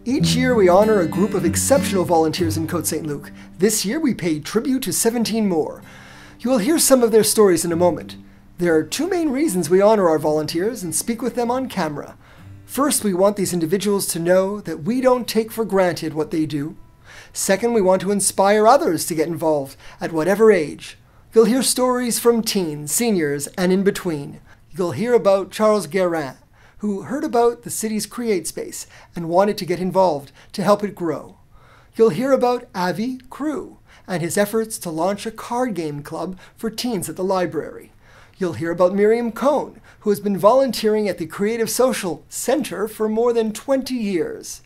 Each year we honor a group of exceptional volunteers in Côte Saint-Luc. This year we paid tribute to 17 more. You will hear some of their stories in a moment. There are two main reasons we honor our volunteers and speak with them on camera. First, we want these individuals to know that we don't take for granted what they do. Second, we want to inspire others to get involved at whatever age. You'll hear stories from teens, seniors, and in between. You'll hear about Charles Guérin, who heard about the city's Create Space and wanted to get involved to help it grow. You'll hear about Avi Crew and his efforts to launch a card game club for teens at the library. You'll hear about Miriam Cohn, who has been volunteering at the Creative Social Center for more than 20 years.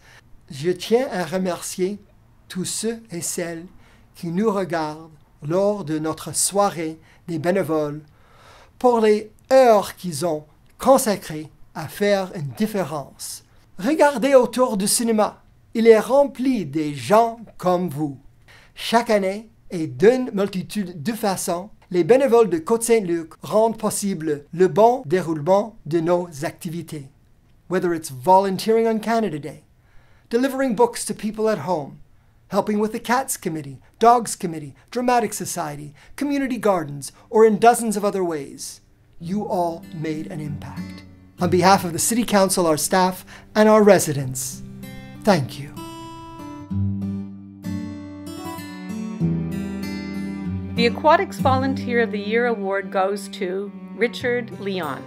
Je tiens à remercier tous ceux et celles qui nous regardent lors de notre soirée des bénévoles pour les heures qu'ils ont consacrées à faire une différence. Regardez autour du cinéma. Il est rempli de gens comme vous. Chaque année, et d'une multitude de façons, les bénévoles de Côte Saint-Luc rendent possible le bon déroulement de nos activités. Whether it's volunteering on Canada Day, delivering books to people at home, helping with the Cats Committee, Dogs Committee, Dramatic Society, community gardens, or in dozens of other ways, you all made an impact. On behalf of the City Council, our staff, and our residents, thank you. The Aquatics Volunteer of the Year award goes to Richard Leon.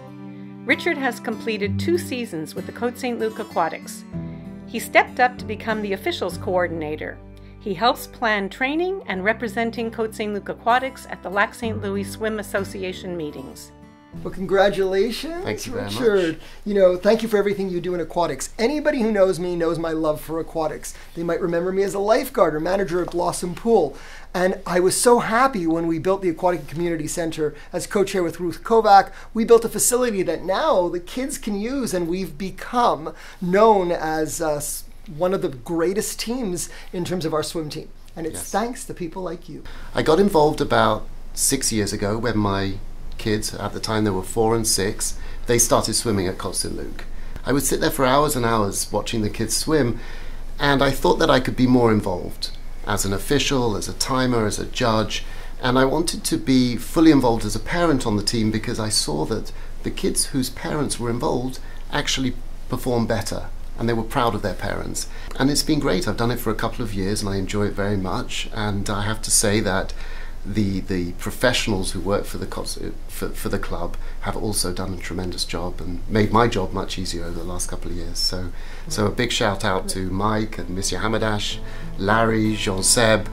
Richard has completed 2 seasons with the Côte Saint-Luc Aquatics. He stepped up to become the officials coordinator. He helps plan training and representing Côte Saint-Luc Aquatics at the Lac St. Louis Swim Association meetings. Well, congratulations, Thank you very Richard. much. You know, thank you for everything you do in aquatics. Anybody who knows me knows my love for aquatics. They might remember me as a lifeguard or manager at Blossom Pool. And I was so happy when we built the Aquatic Community Center as co-chair with Ruth Kovac. We built a facility that now the kids can use, and we've become known as one of the greatest teams in terms of our swim team. And it's thanks to people like you. I got involved about 6 years ago when my kids, at the time they were 4 and 6, they started swimming at Côte Saint-Luc. I would sit there for hours and hours watching the kids swim, and I thought that I could be more involved as an official, as a timer, as a judge, and I wanted to be fully involved as a parent on the team because I saw that the kids whose parents were involved actually performed better and they were proud of their parents. And it's been great. I've done it for a couple of years and I enjoy it very much, and I have to say that the professionals who work for the club have also done a tremendous job and made my job much easier over the last couple of years. So a big shout out to Mike and Monsieur Hamadash, Larry, Jean-Seb,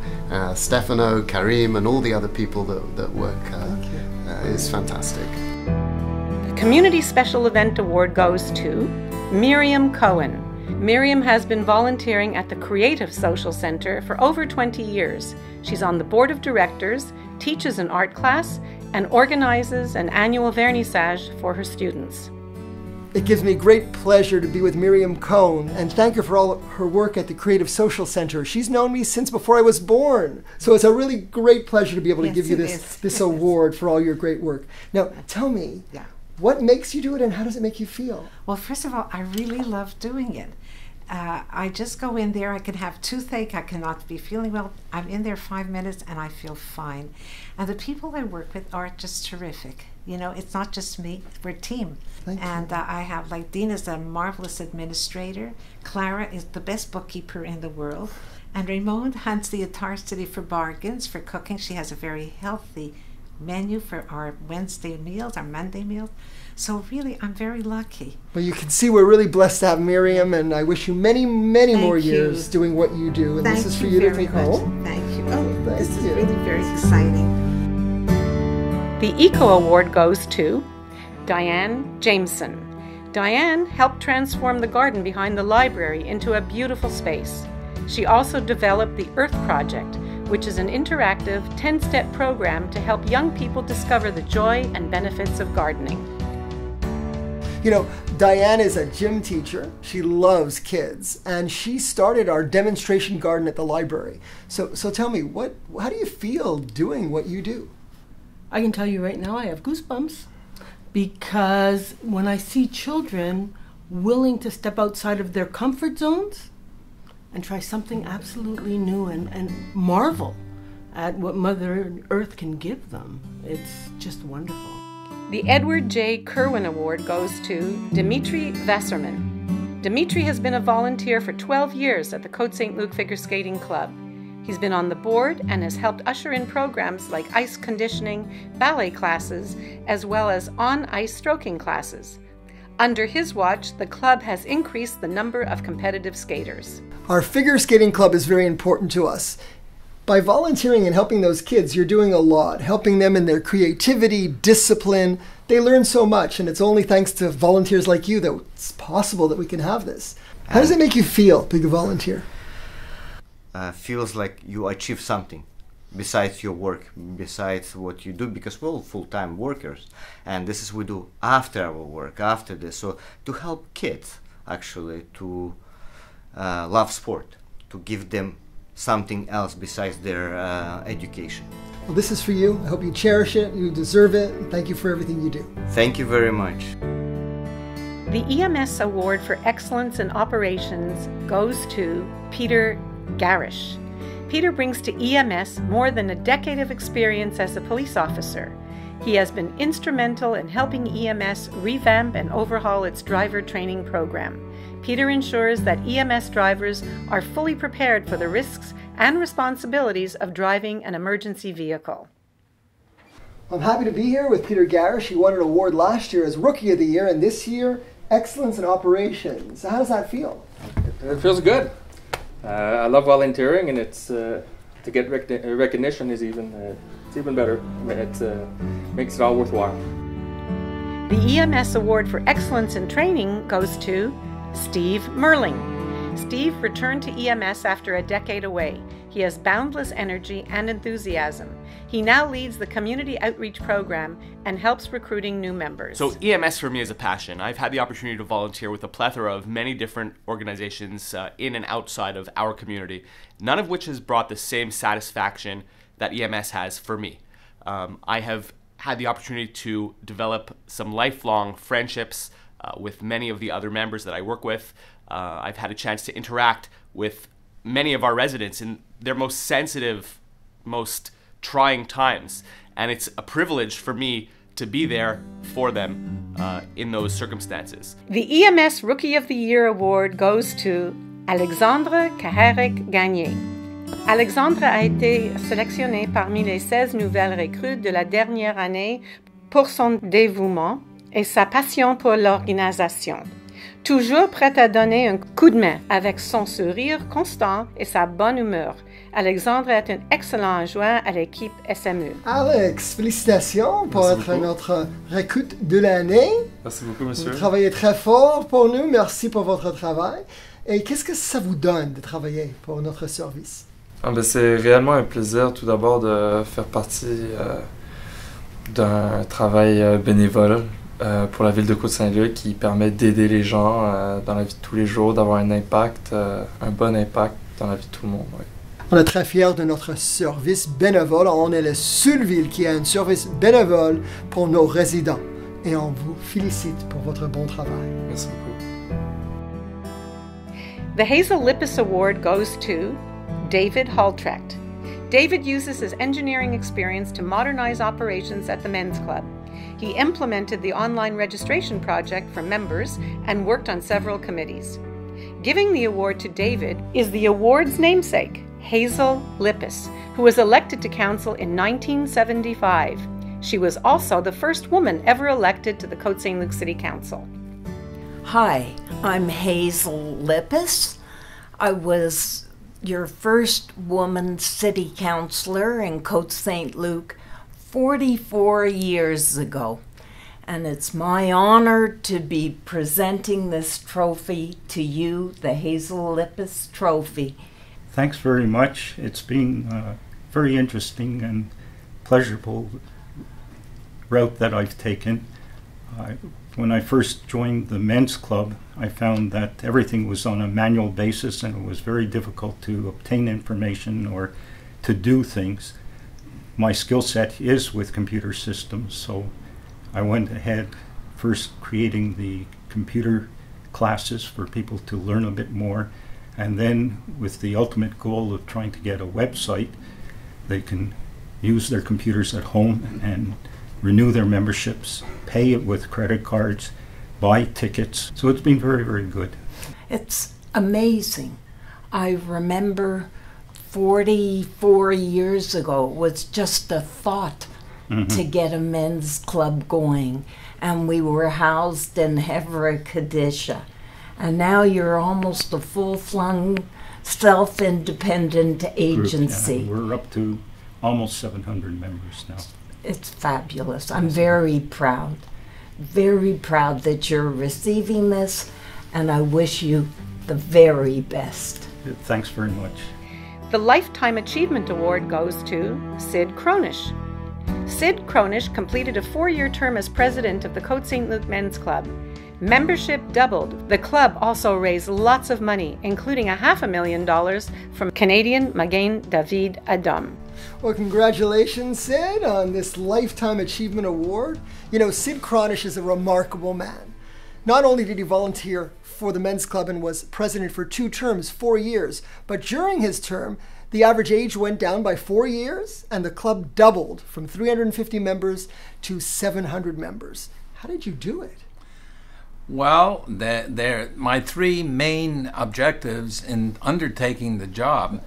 Stefano, Karim, and all the other people that work. It's fantastic. The Community Special Event Award goes to Miriam Cohen. Miriam has been volunteering at the Creative Social Center for over 20 years. She's on the board of directors, teaches an art class, and organizes an annual vernissage for her students. It gives me great pleasure to be with Miriam Cohn and thank her for all her work at the Creative Social Center. She's known me since before I was born. So it's a really great pleasure to be able to give you this award for all your great work. Now, tell me, what makes you do it and how does it make you feel? Well, first of all, I really love doing it. I just go in there, I can have toothache, I cannot be feeling well. I'm in there 5 minutes and I feel fine. And the people I work with are just terrific. You know, it's not just me, we're a team. Thank you. I have, like, Dina's a marvelous administrator. Clara is the best bookkeeper in the world. And Raymond hunts the entire city for bargains, for cooking. She has a very healthy menu for our Wednesday meals, our Monday meals. So really, I'm very lucky. Well, you can see we're really blessed to have Miriam, and I wish you many, many more years doing what you do. And this is for you to take home. Thank you. This is really very exciting. The Eco Award goes to Diane Jameson. Diane helped transform the garden behind the library into a beautiful space. She also developed the Earth Project, which is an interactive 10-step program to help young people discover the joy and benefits of gardening. You know, Diane is a gym teacher. She loves kids, and she started our demonstration garden at the library. So tell me, how do you feel doing what you do? I can tell you right now I have goosebumps because when I see children willing to step outside of their comfort zones and try something absolutely new and marvel at what Mother Earth can give them. It's just wonderful. The Edward J. Kerwin Award goes to Dimitri Wasserman. Dimitri has been a volunteer for 12 years at the Côte Saint-Luc Figure Skating Club. He's been on the board and has helped usher in programs like ice conditioning, ballet classes, as well as on-ice stroking classes. Under his watch, the club has increased the number of competitive skaters. Our figure skating club is very important to us. By volunteering and helping those kids, you're doing a lot, helping them in their creativity, discipline. They learn so much, and it's only thanks to volunteers like you that it's possible that we can have this. How does it make you feel, being a volunteer? Feels like you achieve something besides your work, besides what you do, because we're all full-time workers, and this is what we do after our work, after this. So to help kids actually to love sport, to give them something else besides their education. Well, this is for you. I hope you cherish it, you deserve it, and thank you for everything you do. Thank you very much. The EMS Award for Excellence in Operations goes to Peter Garish. Peter brings to EMS more than a decade of experience as a police officer. He has been instrumental in helping EMS revamp and overhaul its driver training program. Peter ensures that EMS drivers are fully prepared for the risks and responsibilities of driving an emergency vehicle. I'm happy to be here with Peter Garish. He won an award last year as Rookie of the Year, and this year, Excellence in Operations. How does that feel? It feels good. I love volunteering, and it's to get recognition is it's even better. I mean, it makes it all worthwhile. The EMS Award for Excellence in Training goes to Steve Merling. Steve returned to EMS after a decade away. He has boundless energy and enthusiasm. He now leads the community outreach program and helps recruiting new members. So EMS for me is a passion. I've had the opportunity to volunteer with a plethora of many different organizations in and outside of our community, none of which has brought the same satisfaction that EMS has for me. I have had the opportunity to develop some lifelong friendships with many of the other members that I work with. I've had a chance to interact with many of our residents in their most sensitive, most trying times, and it's a privilege for me to be there for them in those circumstances. The EMS Rookie of the Year Award goes to Alexandre Cahérec-Gagné. Alexandre a été sélectionné parmi les 16 nouvelles recrues de la dernière année pour son dévouement et sa passion pour l'organisation. Toujours prêt à donner un coup de main avec son sourire constant et sa bonne humeur. Alexandre est un excellent adjoint à l'équipe SMU. Alex, félicitations pour être notre recrute de l'année. Merci beaucoup, monsieur. Vous travaillez très fort pour nous. Merci pour votre travail. Et qu'est-ce que ça vous donne de travailler pour notre service? C'est réellement un plaisir, tout d'abord, de faire partie d'un travail bénévole pour la Ville de Côte Saint-Luc qui permet d'aider les gens dans la vie de tous les jours, d'avoir un impact, un bon impact dans la vie de tout le monde. Oui. On est très fiers de notre service bénévole. On est la seule ville qui a un service bénévole pour nos résidents. Et on vous félicite pour votre bon travail. Merci beaucoup. The Hazel Lippis Award goes to David Haltrecht. David uses his engineering experience to modernize operations at the Men's Club. He implemented the online registration project for members and worked on several committees. Giving the award to David is the award's namesake, Hazel Lippis, who was elected to council in 1975. She was also the first woman ever elected to the Côte Saint-Luc City Council. Hi, I'm Hazel Lippis. I was your first woman city councillor in Côte Saint-Luc 44 years ago, and it's my honor to be presenting this trophy to you, the Hazel Lippis Trophy. Thanks very much. It's been very interesting and pleasurable route that I've taken. When I first joined the men's club, I found that everything was on a manual basis and it was very difficult to obtain information or to do things. My skill set is with computer systems, so I went ahead first creating the computer classes for people to learn a bit more, And then with the ultimate goal of trying to get a website, they can use their computers at home and renew their memberships, pay it with credit cards, buy tickets. So it's been very, very good. It's amazing. I remember 44 years ago, it was just a thought to get a men's club going. And we were housed in Heveree-Kadisha. And now you're almost a full-flung, self-independent agency. Yeah, we're up to almost 700 members now. It's fabulous. I'm very proud that you're receiving this, and I wish you the very best. Thanks very much. The Lifetime Achievement Award goes to Sid Cronish. Sid Cronish completed a 4-year term as president of the Côte Saint-Luc Men's Club. Membership doubled. The club also raised lots of money, including $500,000 from Canadian Magain David Adam. Well, congratulations, Sid, on this Lifetime Achievement Award. You know, Sid Cronish is a remarkable man. Not only did he volunteer for the men's club and was president for 2 terms, 4 years, but during his term, the average age went down by 4 years, and the club doubled from 350 members to 700 members. How did you do it? Well, my 3 main objectives in undertaking the job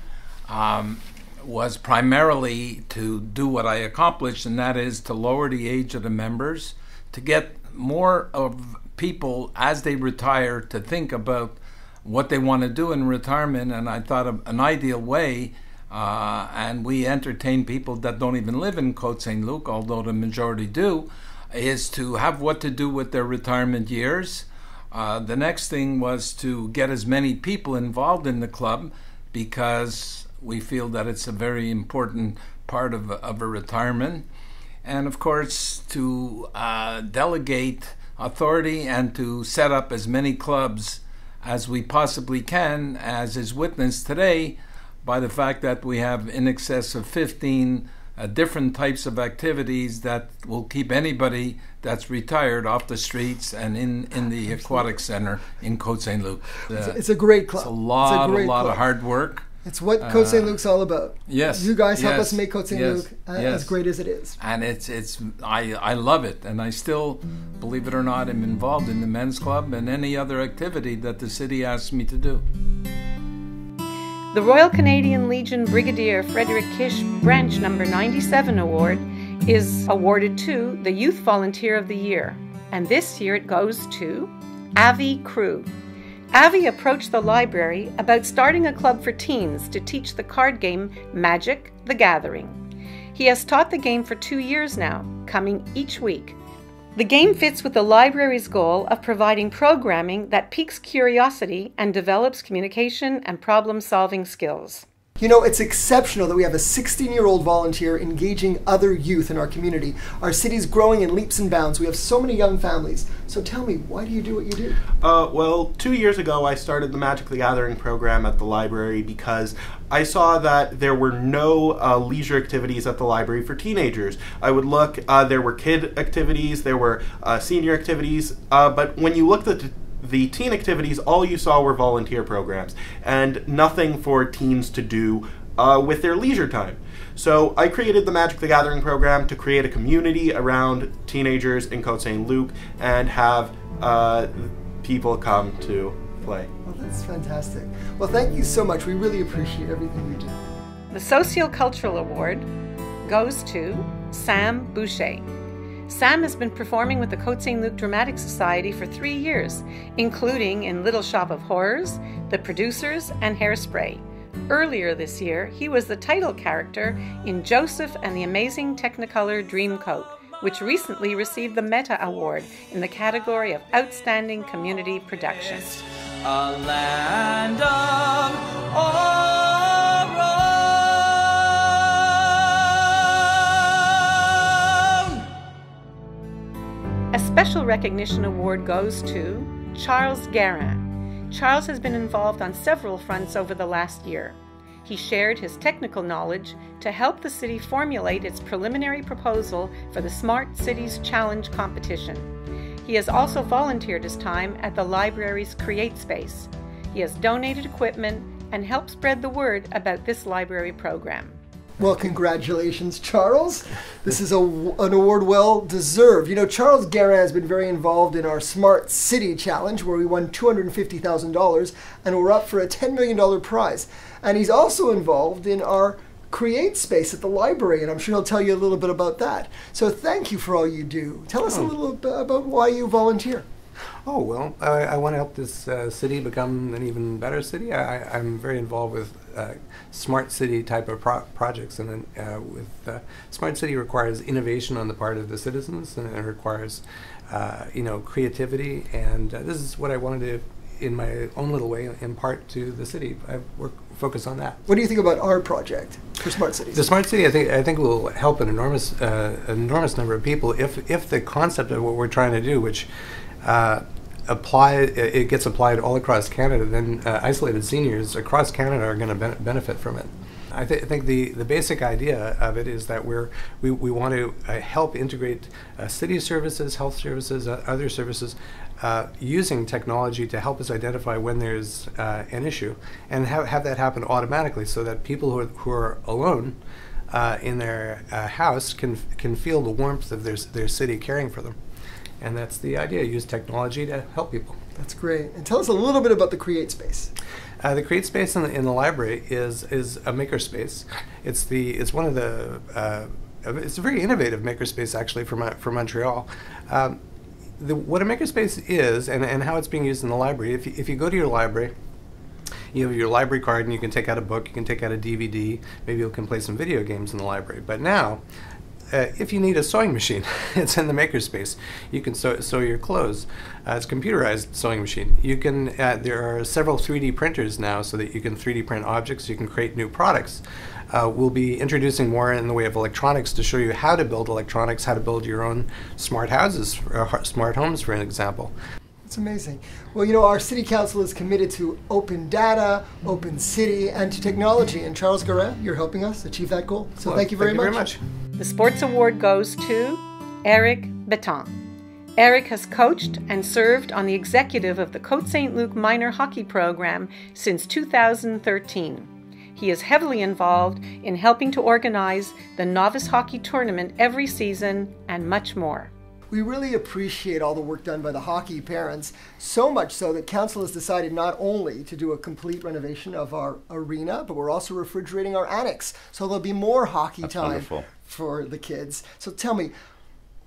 was primarily to do what I accomplished, and that is to lower the age of the members, to get more of people as they retire to think about what they want to do in retirement. And I thought of an ideal way, and we entertain people that don't even live in Côte Saint-Luc, although the majority do, is to have what to do with their retirement years. The next thing was to get as many people involved in the club, because we feel that it's a very important part of a retirement. And of course, to delegate authority and to set up as many clubs as we possibly can, as is witnessed today by the fact that we have in excess of 15 different types of activities that will keep anybody that's retired off the streets and in the aquatic center in Côte Saint-Luc. It's a great club. It's a lot of hard work. It's what Côte Saint-Luc's all about. Yes. You guys help us make Côte Saint-Luc as great as it is. And I love it, and I still, believe it or not, am involved in the men's club and any other activity that the city asks me to do. The Royal Canadian Legion Brigadier Frederick Kish Branch Number 97 Award is awarded to the Youth Volunteer of the Year, and this year it goes to Avi Crew. Avi approached the library about starting a club for teens to teach the card game Magic: The Gathering. He has taught the game for 2 years now, coming each week. The game fits with the library's goal of providing programming that piques curiosity and develops communication and problem-solving skills. You know, it's exceptional that we have a 16-year-old volunteer engaging other youth in our community. Our city's growing in leaps and bounds. We have so many young families. So tell me, why do you do what you do? Well, 2 years ago I started the Magic: The Gathering program at the library because I saw that there were no leisure activities at the library for teenagers. I would look, there were kid activities, there were senior activities, but when you looked at the teen activities, all you saw were volunteer programs and nothing for teens to do with their leisure time. So I created the Magic: The Gathering program to create a community around teenagers in Côte Saint-Luc and have people come to play. Well, that's fantastic. Well, thank you so much. We really appreciate everything you do. The Sociocultural Award goes to Sam Boucher. Sam has been performing with the Côte Saint-Luc Dramatic Society for 3 years, including in Little Shop of Horrors, The Producers, and Hairspray. Earlier this year, he was the title character in Joseph and the Amazing Technicolor Dreamcoat, which recently received the Meta Award in the category of Outstanding Community Production. A land of A special recognition award goes to Charles Guérin. Charles has been involved on several fronts over the last year. He shared his technical knowledge to help the city formulate its preliminary proposal for the Smart Cities Challenge competition. He has also volunteered his time at the library's Create Space. He has donated equipment and helped spread the word about this library program. Well, congratulations, Charles. This is an award well deserved. You know, Charles Guérin has been very involved in our Smart City Challenge, where we won $250,000, and we're up for a $10 million prize. And he's also involved in our Create space at the library, and I'm sure he'll tell you a little bit about that. So thank you for all you do. Tell us a little bit about why you volunteer. Oh, well, I want to help this city become an even better city. I'm very involved with smart city type of projects, and with smart city requires innovation on the part of the citizens, and it requires creativity, and this is what I wanted to, in my own little way, impart to the city. I focus on that. What do you think about our project for smart cities? The smart city, I think will help an enormous number of people if the concept of what we're trying to do, which it gets applied all across Canada, then isolated seniors across Canada are going to benefit from it. I think the basic idea of it is that we want to help integrate city services, health services, other services, using technology to help us identify when there's an issue, and have that happen automatically, so that people who are alone in their house can feel the warmth of their city caring for them. And that's the idea, use technology to help people. That's great. And tell us a little bit about the Create space. The Create space in the library is a makerspace. It's one of the it's a very innovative makerspace, actually, for Montreal. What a makerspace is, and how it's being used in the library. If you go to your library, you have your library card, and you can take out a book, you can take out a DVD. Maybe you can play some video games in the library. But now, if you need a sewing machine, it's in the makerspace. You can sew your clothes. It's a computerized sewing machine. You can. There are several 3D printers now, so that you can 3D print objects. You can create new products. We'll be introducing more in the way of electronics to show you how to build electronics, how to build your own smart houses, smart homes, for an example. It's amazing. Well, you know, our City Council is committed to open data, open city, and to technology. And Charles Guérin, you're helping us achieve that goal. So thank you very much. The Sports Award goes to Eric Beton. Eric has coached and served on the executive of the Côte Saint-Luc minor hockey program since 2013. He is heavily involved in helping to organize the novice hockey tournament every season and much more. We really appreciate all the work done by the hockey parents, so much so that Council has decided not only to do a complete renovation of our arena, but we're also refrigerating our annex, so there'll be more hockey time for the kids. So tell me,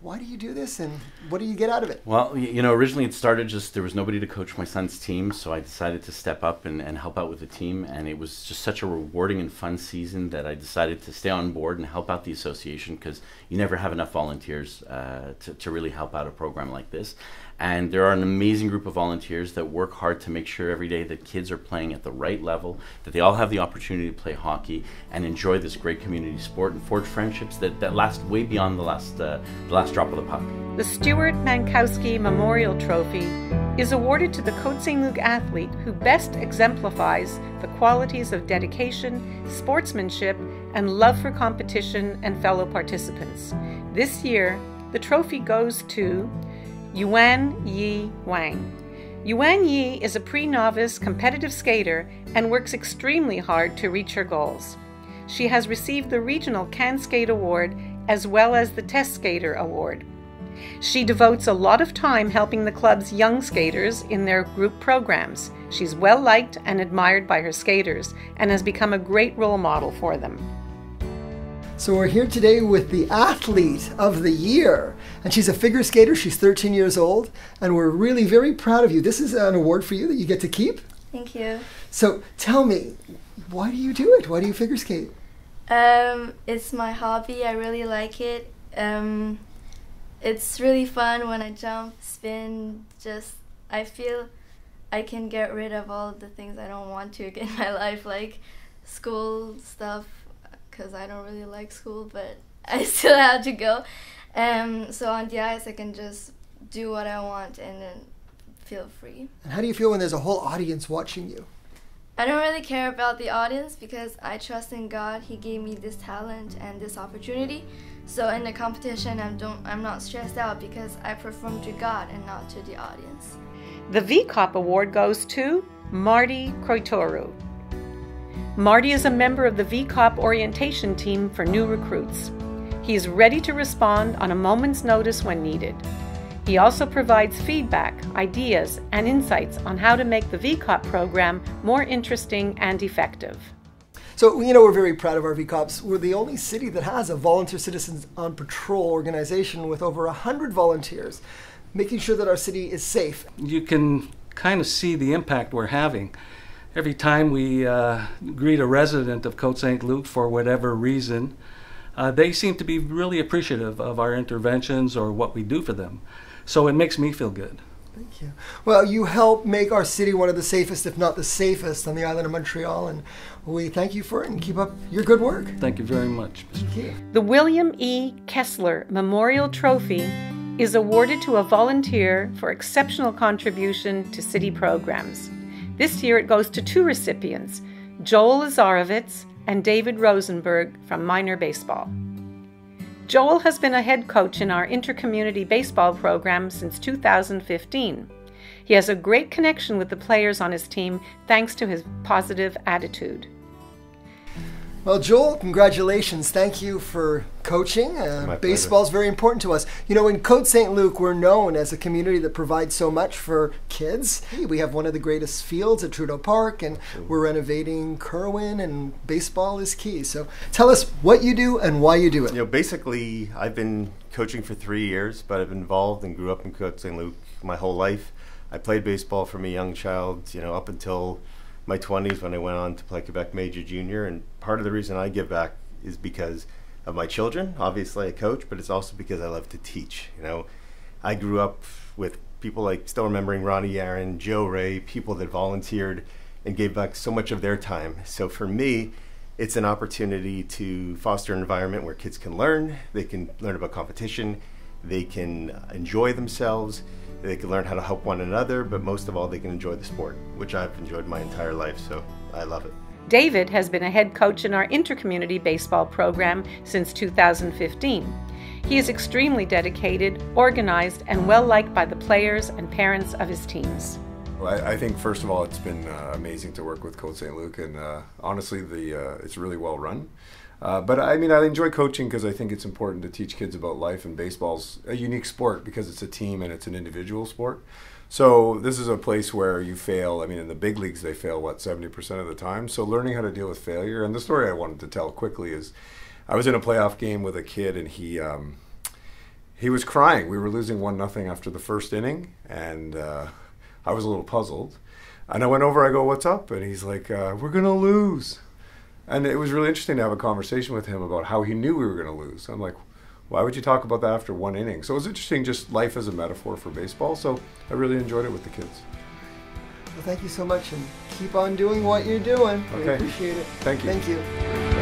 why do you do this, and what do you get out of it? Well, you know, originally it started just, there was nobody to coach my son's team, so I decided to step up and help out with the team, and it was just such a rewarding and fun season that I decided to stay on board and help out the association, because you never have enough volunteers to really help out a program like this. And there are an amazing group of volunteers that work hard to make sure every day that kids are playing at the right level, that they all have the opportunity to play hockey and enjoy this great community sport and forge friendships that last way beyond the last drop of the puck. The Stuart Mankowski Memorial Trophy is awarded to the Côte Saint-Luc athlete who best exemplifies the qualities of dedication, sportsmanship, and love for competition and fellow participants. This year, the trophy goes to Yuan Yi Wang. Yuan Yi is a pre-novice competitive skater and works extremely hard to reach her goals. She has received the Regional Can Skate Award as well as the Test Skater Award. She devotes a lot of time helping the club's young skaters in their group programs. She's well liked and admired by her skaters and has become a great role model for them. So we're here today with the Athlete of the Year, and she's a figure skater. She's 13 years old, and we're really very proud of you. This is an award for you that you get to keep. Thank you. So tell me, why do you do it? Why do you figure skate? It's my hobby. I really like it. It's really fun when I jump, spin. I feel I can get rid of all of the things I don't want to in my life, like school stuff, because I don't really like school, but I still have to go. So on the ice, I can just do what I want and then feel free. And how do you feel when there's a whole audience watching you? I don't really care about the audience because I trust in God. He gave me this talent and this opportunity. So in the competition, I'm not stressed out because I perform to God and not to the audience. The VCOP Award goes to Marty Kroitoru. Marty is a member of the VCOP orientation team for new recruits. He is ready to respond on a moment's notice when needed. He also provides feedback, ideas, and insights on how to make the VCOP program more interesting and effective. So, we're very proud of our VCOPs. We're the only city that has a volunteer citizens on patrol organization with over 100 volunteers, making sure that our city is safe. You can kind of see the impact we're having. Every time we greet a resident of Côte Saint-Luc for whatever reason, they seem to be really appreciative of our interventions or what we do for them. So it makes me feel good. Thank you. Well, you help make our city one of the safest, if not the safest, on the island of Montreal, and we thank you for it and keep up your good work. Thank you very much, Mr. Thank you. The William E. Kessler Memorial Trophy is awarded to a volunteer for exceptional contribution to city programs. This year it goes to 2 recipients, Joel Lazarowitz and David Rosenberg from minor baseball. Joel has been a head coach in our intercommunity baseball program since 2015. He has a great connection with the players on his team thanks to his positive attitude. Well, Joel, congratulations. Thank you for coaching. Baseball is very important to us. In Côte Saint-Luc, we're known as a community that provides so much for kids. We have one of the greatest fields at Trudeau Park, and we're renovating Kerwin, and baseball is key. So tell us what you do and why you do it. Basically, I've been coaching for 3 years, but I've been involved and grew up in Côte Saint-Luc my whole life. I played baseball from a young child, up until my 20s when I went on to play Quebec Major Junior, and part of the reason I give back is because of my children. Obviously I coach, but it's also because I love to teach. I grew up with people like, still remembering Ronnie Aaron, Joe Ray, people that volunteered and gave back so much of their time. So for me, it's an opportunity to foster an environment where kids can learn, they can learn about competition, they can enjoy themselves, they can learn how to help one another, but most of all, they can enjoy the sport, which I've enjoyed my entire life, so I love it. David has been a head coach in our intercommunity baseball program since 2015. He is extremely dedicated, organized, and well-liked by the players and parents of his teams. Well, I think, first of all, it's been amazing to work with Côte Saint-Luc, and honestly, it's really well run. But I enjoy coaching because I think it's important to teach kids about life, and baseball's a unique sport because it's a team and it's an individual sport. So this is a place where you fail. In the big leagues they fail, 70% of the time. So learning how to deal with failure, and the story I wanted to tell quickly is I was in a playoff game with a kid, and he was crying. We were losing 1-0 after the first inning, and I was a little puzzled. And I went over, I go, "What's up?" And he's like, "We're gonna lose." And it was really interesting to have a conversation with him about how he knew we were going to lose. I'm like, why would you talk about that after 1 inning? So it was interesting, just life as a metaphor for baseball. So I really enjoyed it with the kids. Well, thank you so much, and keep on doing what you're doing. Okay. We appreciate it. Thank you. Thank you.